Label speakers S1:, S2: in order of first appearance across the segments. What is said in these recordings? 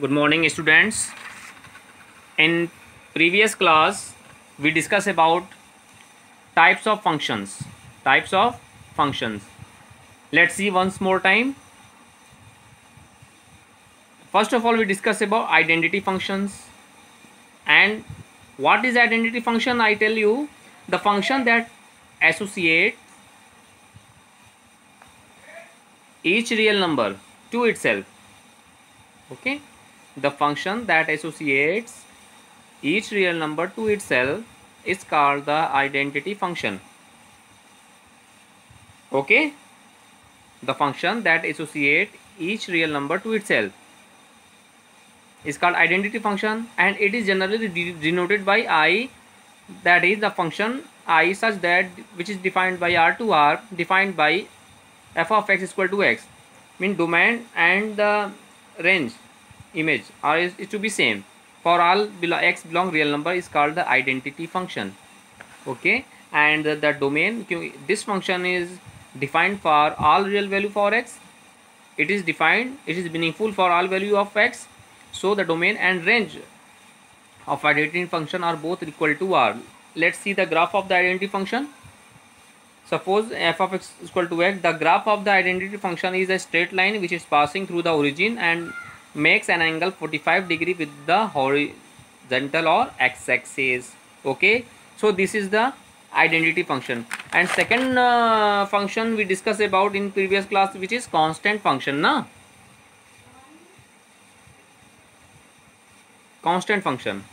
S1: Good morning, students. In previous class, we discussed about types of functions. Types of functions. Let's see once more time. First of all, we discuss about identity functions. And what is identity function? I tell you, the function that associates each real number to itself. Okay, the function that associates each real number to itself is called the identity function. Okay, the function that associates each real number to itself is called identity function, and it is generally denoted by I, that is the function I such that which is defined by R to R, defined by f of x is equal to x, mean domain and the range image are is to be same for all x belong real number is called the identity function. Okay, and the domain, this function is defined for all real value for x, it is meaningful for all value of x, so the domain and range of identity function are both equal to R. Let's see the graph of the identity function. Suppose f of x is equal to x, the graph of the identity function is a straight line which is passing through the origin and makes an angle 45 degree with the horizontal or x-axis. Okay, so this is the identity function. And second function we discussed about in previous class, which is constant function. Constant function.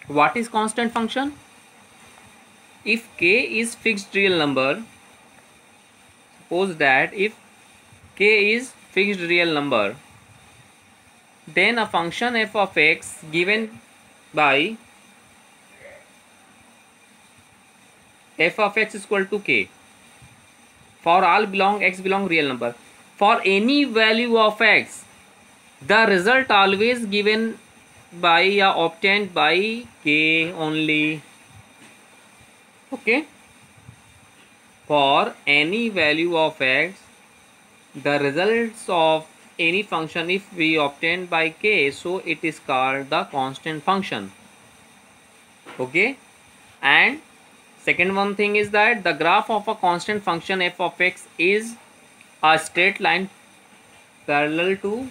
S1: What is constant function? If k is fixed real number, suppose that if k is fixed real number, then a function f of x given by f of x is equal to k for all x belong real number. For any value of x, the result always given by obtained by k only. Okay, for any value of x, the results of any function if we obtain by k, so it is called the constant function. Okay, and second one thing is that the graph of a constant function f of x is a straight line parallel to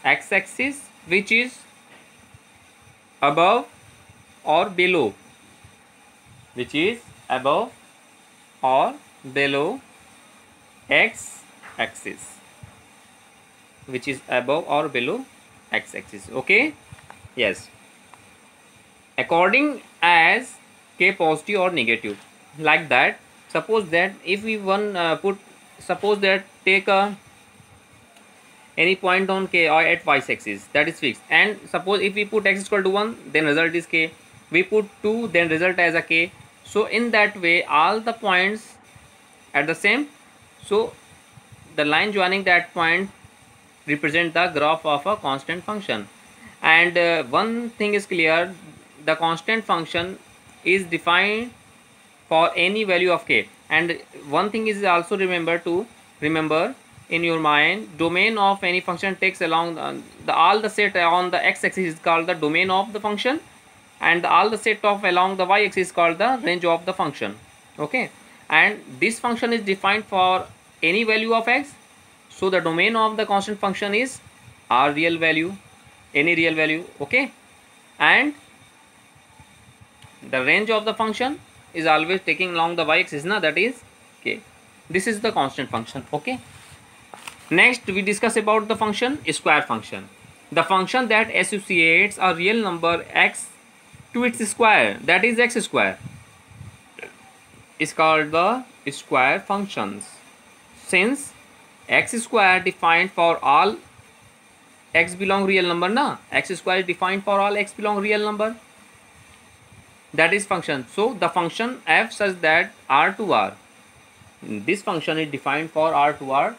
S1: x-axis which is above or below, which is above or below x-axis, which is above or below x-axis. Okay, yes, according as k positive or negative, like that. Suppose that if we suppose that take any point on k or at y-axis, that is fixed, and suppose if we put x is equal to 1, then result is k, we put 2, then result as a k. So in that way all the points at the same, so the line joining that point represent the graph of a constant function. And one thing is clear, the constant function is defined for any value of k. And one thing is also remember in your mind, domain of any function takes along all the set on the x-axis is called the domain of the function, and all the set of along the y-axis is called the range of the function. Okay, and this function is defined for any value of x, so the domain of the constant function is r real value, any real value. Okay, and the range of the function is always taking along the y-axis, that is k. This is the constant function. Okay, next we discuss about the function square function. The function that associates a real number x to its square, that is x square, is called the square functions. Since x square defined for all x belong real number, x square is defined for all x belong real number, that is function. So the function f such that r to r, this function is defined for r to r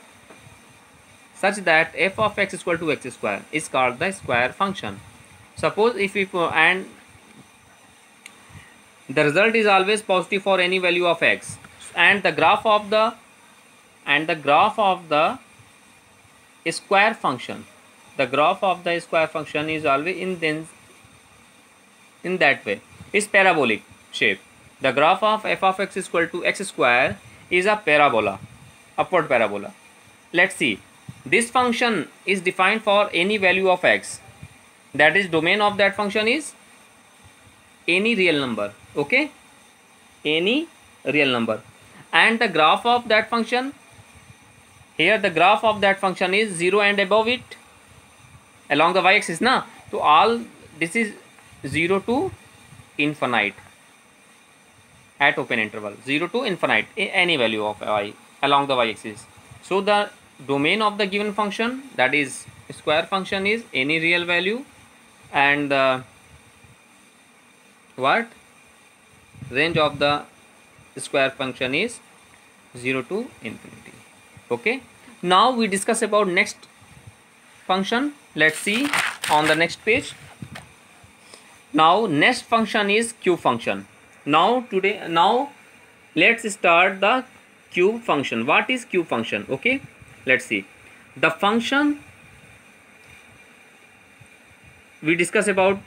S1: such that f of x is equal to x square is called the square function. Suppose if we and the result is always positive for any value of x, and the graph of the a square function. The graph of the square function is always in that way. It's parabolic shape. The graph of f of x is equal to x square is a parabola, upward parabola. Let's see. This function is defined for any value of x. That is, domain of that function is any real number. Okay, any real number. And the graph of that function, here the graph of that function is 0 and above it along the y-axis na. So all this is 0 to infinite at open interval, 0 to infinite, any value of y along the y-axis. So the domain of the given function, that is square function, is any real value, and the range of the square function is 0 to infinity. Okay, now we discuss about next function. Let's see on the next page. Now next function is cube function. Now let's start the cube function. What is cube function? Okay, let's see. The function we discuss about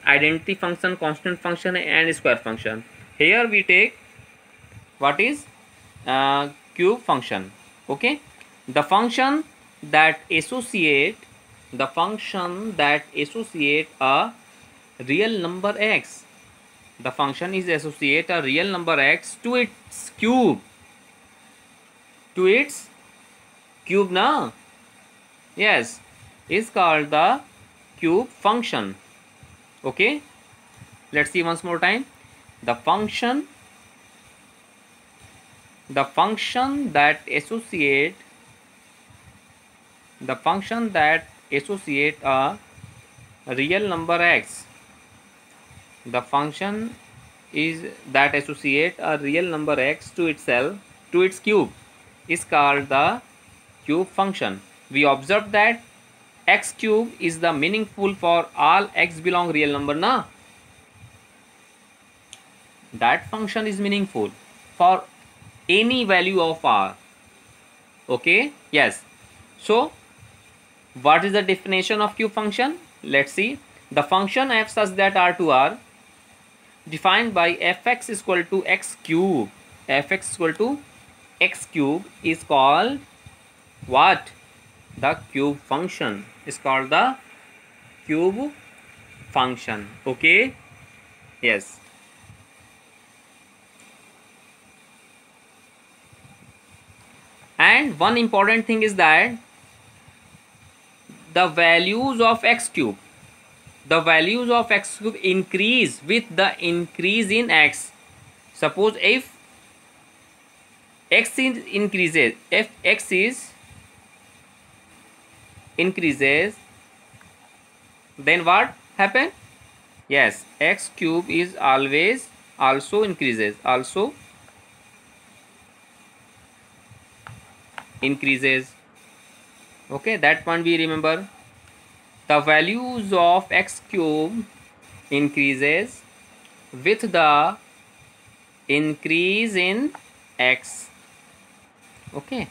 S1: identity function, constant function, and square function. Here we take what is cube function. Okay, the function that associate a real number x. The function is associate a real number x to its cube. Na? Yes, is called the cube function. Okay, let's see once more time. The function that associate a real number x. The function is that associate a real number x to itself, to its cube, is called the cube function. We observe that x cube is the meaningful for all x belong real number na. That function is meaningful for any value of r. Okay, yes. So what is the definition of cube function? Let's see. The function f such that r to r defined by fx is equal to x cube. Fx is equal to x cube is called what? The cube function is called the cube function. Okay, yes. And one important thing is that the values of x cube increase with the increase in x. Suppose if x increases, then what happen? Yes, x cube is always also increases. Okay, that one we remember. The values of x cube increases with the increase in x. Okay,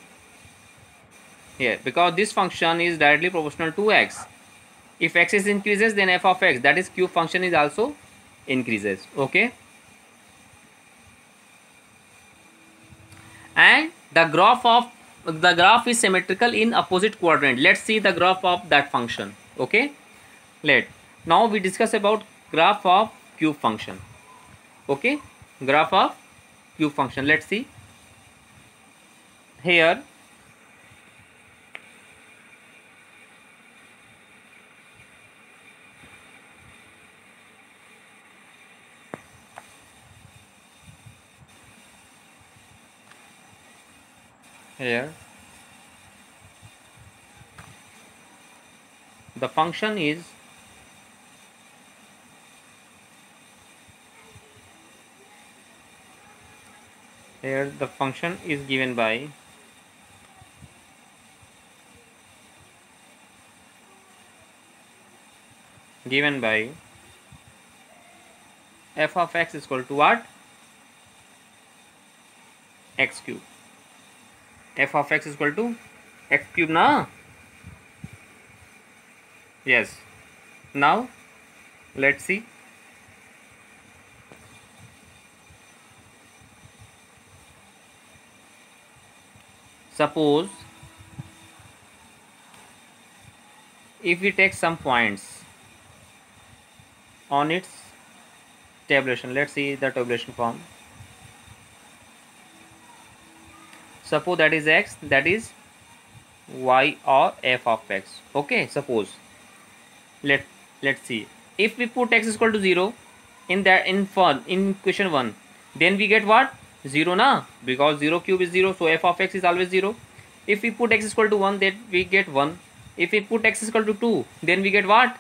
S1: here, because this function is directly proportional to x. If x is increases, then f of x, that is cube function, is also increases. Okay, and the graph is symmetrical in opposite quadrant. Let's see the graph of that function. Okay, now we discuss about graph of cube function. Okay, graph of cube function. Let's see here. The function is here. The function is given by f of x is equal to what? X cube. F of x is equal to x cube na. Yes. Now let's see. Suppose if we take some points on its tabulation, let's see the tabulation form. Suppose that is x, that is y or f of x. Okay, suppose let's see, if we put x is equal to 0 in that in question 1, then we get what? 0 na, because 0 cube is 0, so f of x is always 0. If we put x is equal to 1, then we get 1. If we put x is equal to 2, then we get what?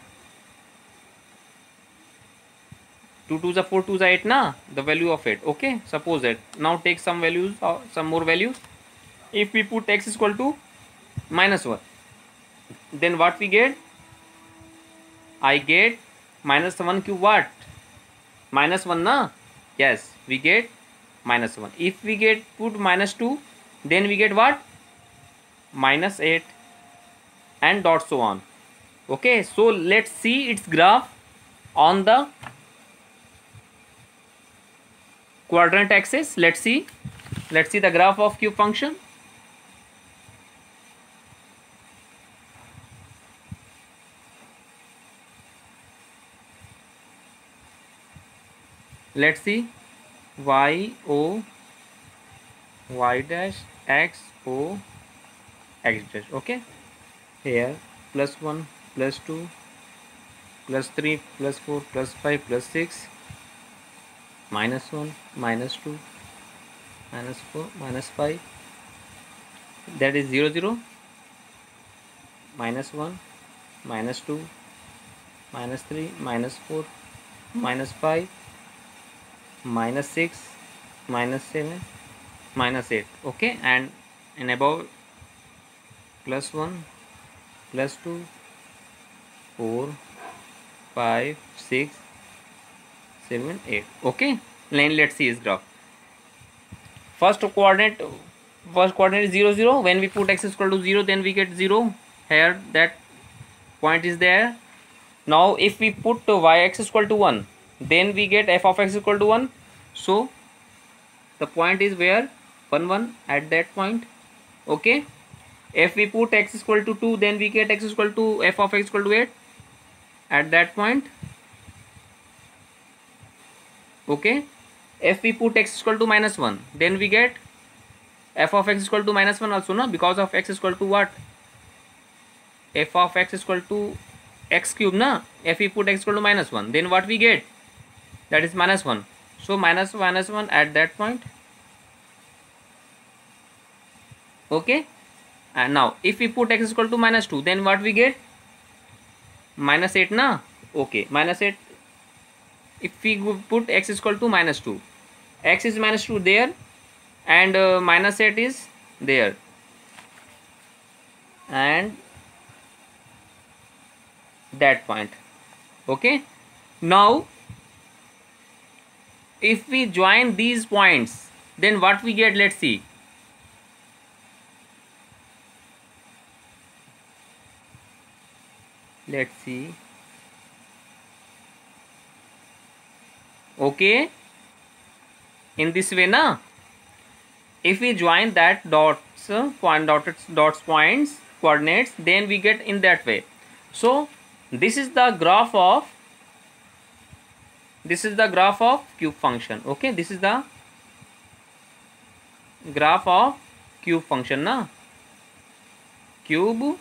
S1: 2 2s are 4, 2s are 8 na, the value of it. Okay, suppose it. Now take some values or some more values. If we put x is equal to -1, then what we get? I get -1 cube what? -1 na? Yes, we get -1. If we get put -2, then we get what? -8 and dot so on. Okay, so let's see its graph on the quadrant axis. Let's see the graph of cube function. Let's see y o y dash x o x dash. Okay, here +1 +2 +3 +4 +5 +6 -1 -2 -4 -5, that is 0 0 -1 -2 -3 -4 -5 -6 -7 -8. Okay, and above +1 +2 4 5 6 7 8. Okay, let's see his graph. First coordinate is 0 0. When we put x is equal to 0, then we get 0. Here that point is there. Now if we put y(x) is equal to 1, then we get f of x is equal to 1. So the point is where? 1 1 at that point. Okay, if we put x is equal to 2, then we get x is equal to f of x is equal to 8 at that point. Okay, if we put x is equal to -1, then we get f of x is equal to -1 also, no, because of x is equal to what? F of x is equal to x cube na. If we put x is equal to -1, then what we get? That is -1. So -1 at that point. Okay, and now if we put x is equal to -2, then what we get? -8 na. Okay, -8. If we put x is equal to -2, x is -2 there, and -8 is there, and that point. Okay, now if we join these points, then what we get? Let's see. Let's see. Okay, in this way na, if we join that dots points coordinates, then we get in that way. So this is the graph of cube function. Okay, this is the graph of cube function na, cube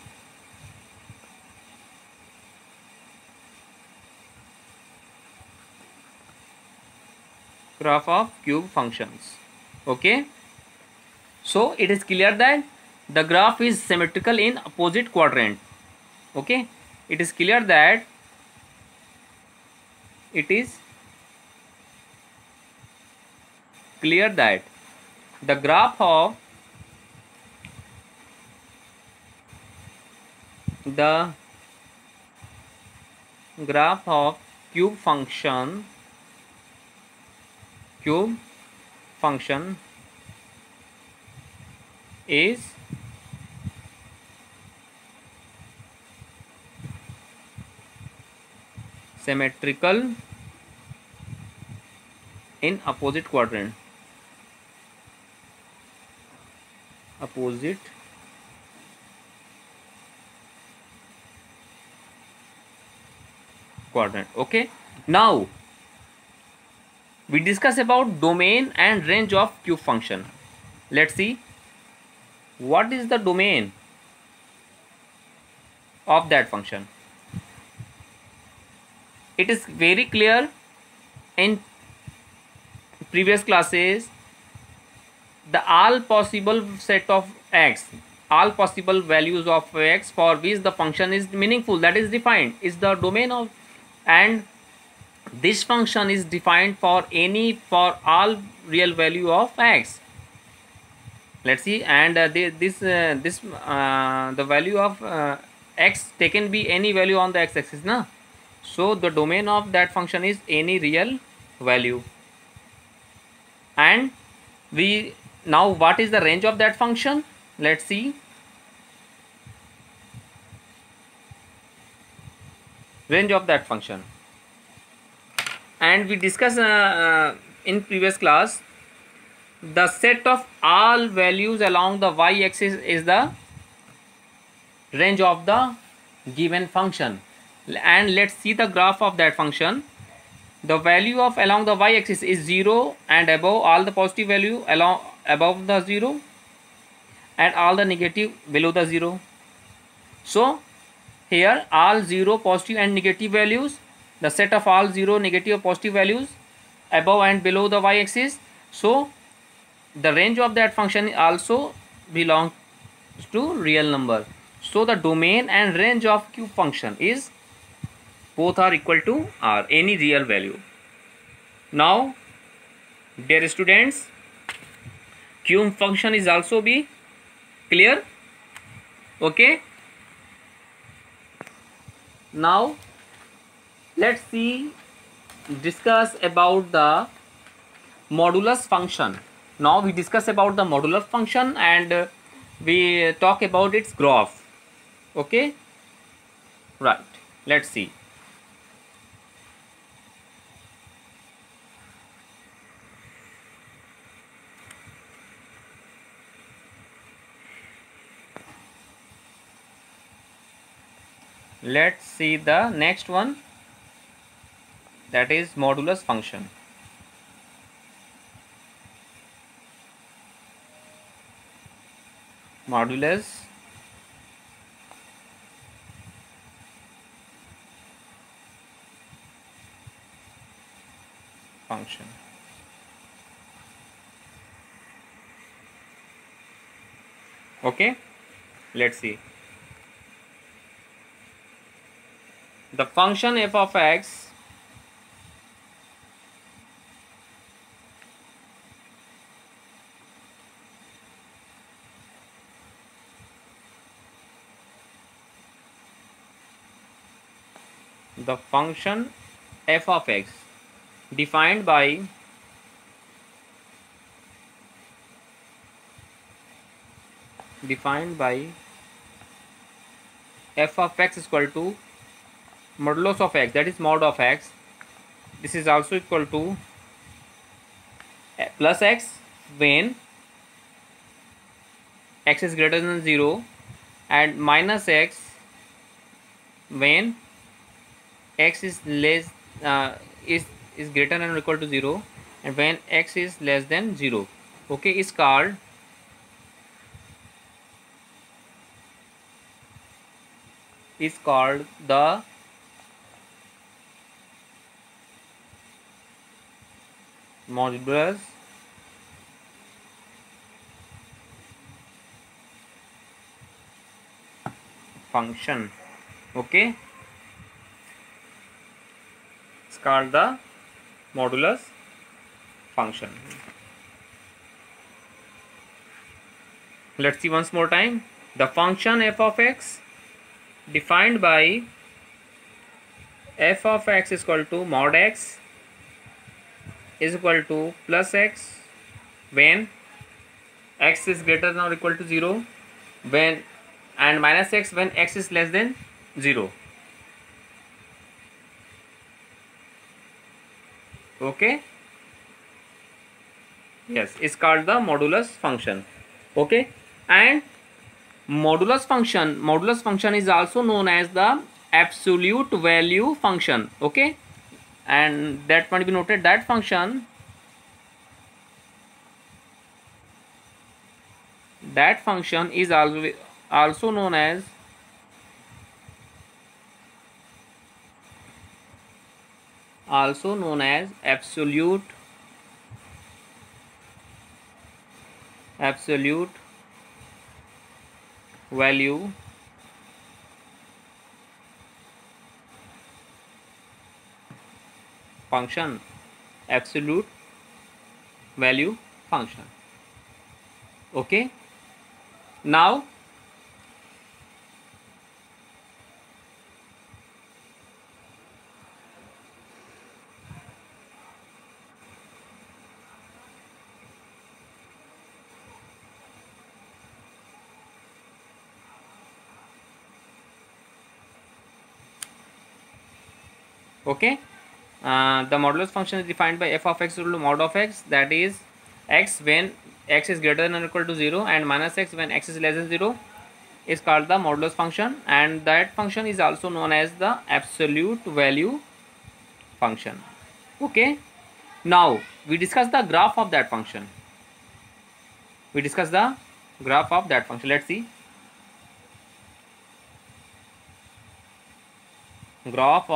S1: graph of cube functions. Okay, so it is clear that the graph is symmetrical in opposite quadrant. Okay, it is clear that the graph of cube function is symmetrical in opposite quadrant. Opposite quadrant. Okay, now we discuss about domain and range of cube function. Let's see what is the domain of that function. It is very clear in previous classes. The all possible set of x, all possible values of x for which the function is meaningful, that is defined, is the domain of, and this function is defined for all real value of x. Let's see, and the value of x taken be any value on the x-axis, na? So the domain of that function is any real value. And we now, what is the range of that function? Let's see. Range of that function, and we discussed in previous class, the set of all values along the y-axis is the range of the given function. And let's see the graph of that function. The value of along the y-axis is 0 and above, all the positive value along above the 0 and all the negative below the 0. So here all 0 positive and negative values, the set of all 0 negative positive values above and below the y-axis. So the range of that function also belongs to real number. So the domain and range of cube function is both are equal to r, any real value. Now dear students, cube function is also be clear. Okay, now let's see, discuss about the modulus function. Now we discuss about the modulus function and we talk about its graph. Okay, right, let's see. Let's see the next one, that is modulus function. Modulus function. Okay, let's see. The function f of x defined by f of x is equal to modulus of x, that is mod of x. This is also equal to plus x when x is greater than 0 and minus x when x is less is greater than or equal to 0 and when x is less than 0. Okay, is called the modulus function. Okay, it's called the modulus function. Let's see once more time. The function f of x defined by f of x is equal to mod x is equal to plus x when x is greater than or equal to 0, when and minus x when x is less than 0. Okay, yes, it's called the modulus function. Okay, and modulus function is also known as the absolute value function. Okay, and that might be noted, that function is also known as absolute value function. Absolute value function. Okay, now okay, the modulus function is defined by f of x equal to mod of x, that is x when x is greater than or equal to 0 and minus x when x is less than 0 is called the modulus function, and that function is also known as the absolute value function. Okay, now we discuss the graph of that function. Let's see graph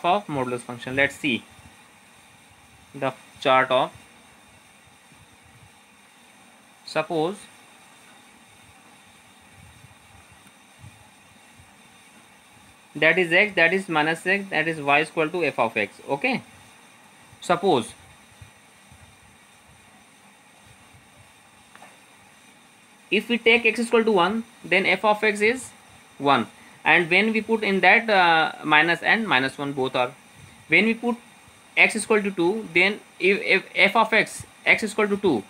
S1: of modulus function. Let's see the chart of, suppose that is x, that is minus x, that is y is equal to f of x. Okay, suppose if we take x is equal to 1, then f of x is 1, and when we put in that minus and minus 1 both are, when we put x is equal to 2, then if f of x is equal to 2,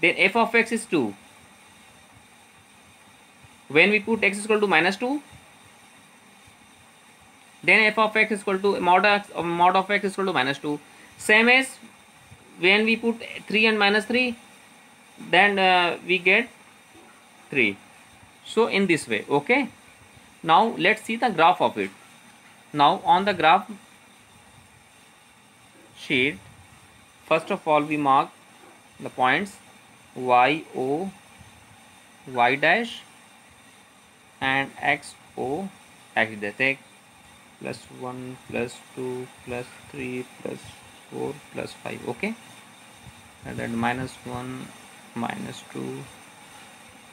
S1: then f of x is 2. When we put x is equal to minus 2, then f of x is equal to mod of x is equal to minus 2. Same as when we put 3 and minus 3, then we get 3. So in this way. Okay, now let's see the graph of it. Now on the graph sheet, first of all we mark the points y o, y dash, and x o, x dash. Take plus 1 plus 2 plus 3 plus 4 plus 5. Okay, and then minus 1 minus 2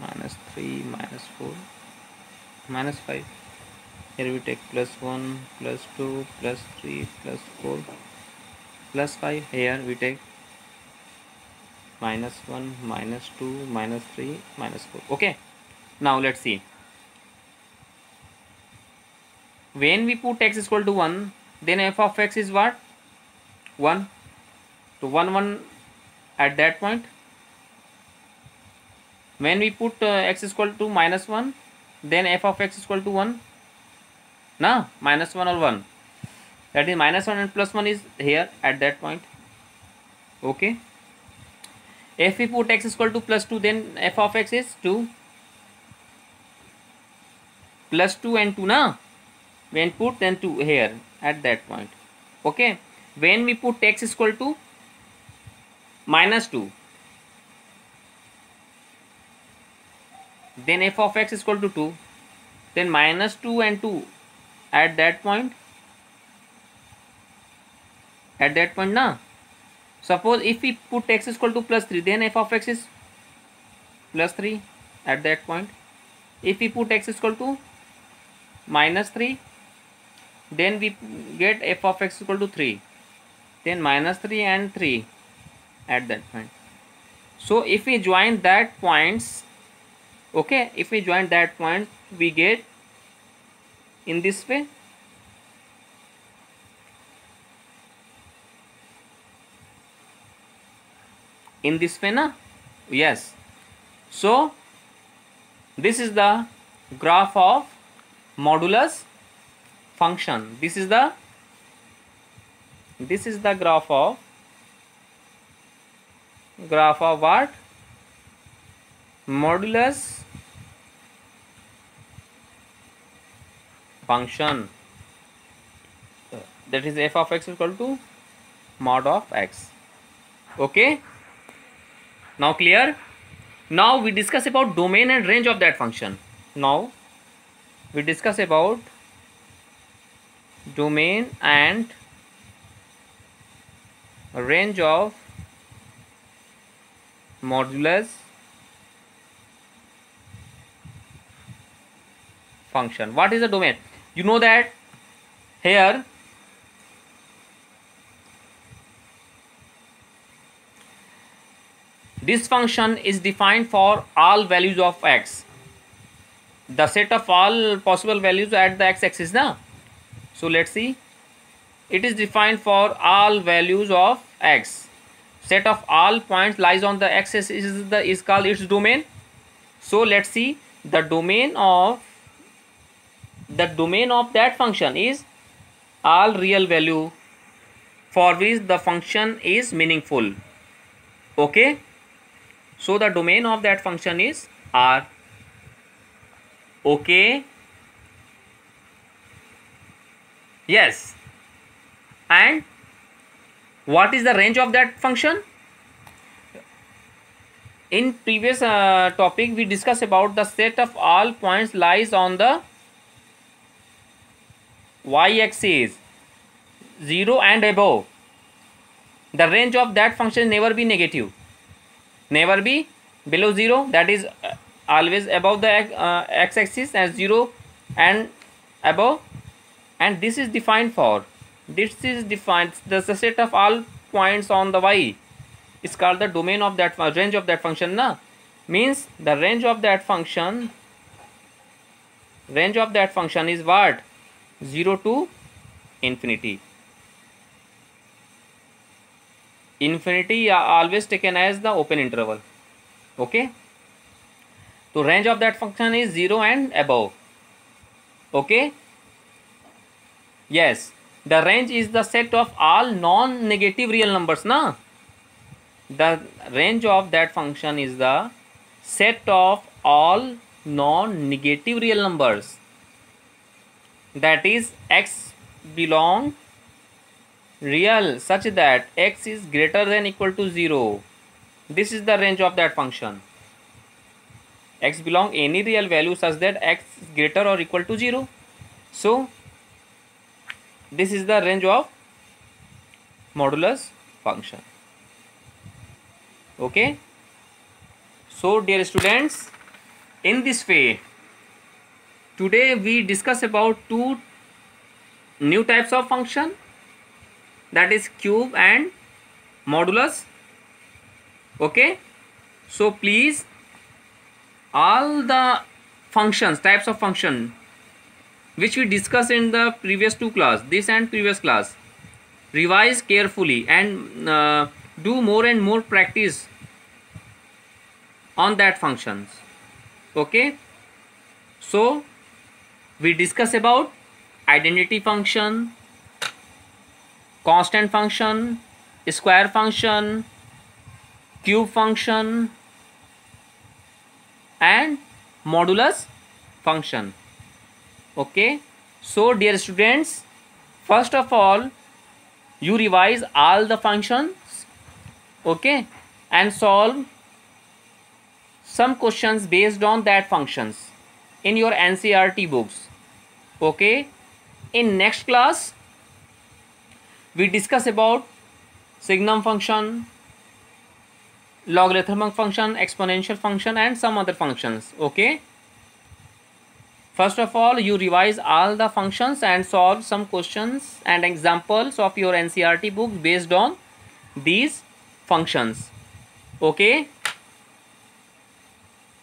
S1: minus 3 minus 4 minus 5. Here we take plus 1 plus 2 plus 3 plus 4 plus 5. Here we take minus 1 minus 2 minus 3 minus 4. Okay, now let's see. When we put x is equal to 1, then f of x is what? 1. So 1 1 at that point. When we put x is equal to minus 1, then f of x is equal to 1. Nah, minus 1 or 1. That is minus 1 and plus 1 is here at that point. Okay. If we put x is equal to plus 2, then f of x is 2. Plus 2 and 2, nah. When put, then 2 here at that point. Okay. When we put x is equal to minus 2, then f of x is equal to 2. Then minus 2 and 2 at that point. At that point, na. Suppose if we put x is equal to plus 3, then f of x is plus 3 at that point. If we put x is equal to minus 3, then we get f of x equal to 3. Then minus 3 and 3 at that point. So if we join that points, okay, if we join that point, we get in this way. in this way na. Yes, so this is the graph of modulus function. This is the graph of what? Modulus function, that is f of x equal to mod of x. Okay, now clear? Now we discuss about domain and range of that function. Now we discuss about domain and range of modulus function. What is the domain? You know that here this function is defined for all values of x, the set of all possible values at the x-axis now. So let's see, it is defined for all values of x. Set of all points lies on the x-axis is called its domain. So let's see, the domain of that function is all real value for which the function is meaningful. Okay, so the domain of that function is R. Okay, yes, and what is the range of that function? In previous topic we discussed about the set of all points lies on the y-axis 0 and above. The range of that function never be negative, never be below 0, that is always above the x-axis as 0 and above, and this is defined the set of all points on the y is called the domain of that range of that function na. Means the range of that function is what? 0 to infinity. Infinity are always taken as the open interval. Okay, so range of that function is 0 and above. Okay, yes, the range is the set of all non-negative real numbers na. The range of that function is the set of all non-negative real numbers, that is x belong real such that x is greater than equal to 0. This is the range of that function. X belong any real value such that x is greater or equal to 0. So this is the range of modulus function. Okay, so dear students, in this way today we discuss about two new types of function, that is cube and modulus. Okay, so please, all the functions, types of function which we discussed in the previous two class, this and previous class, revise carefully and do more and more practice on that functions. Okay, so we discuss about identity function, constant function, square function, cube function and modulus function. Okay, so dear students, first of all you revise all the functions, okay, and solve some questions based on that functions in your NCERT books. Okay, in next class we discuss about signum function, logarithmic function, exponential function and some other functions. Okay, first of all you revise all the functions and solve some questions and examples of your NCERT books based on these functions. Okay,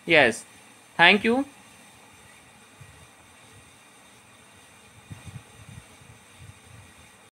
S1: yes, thank you.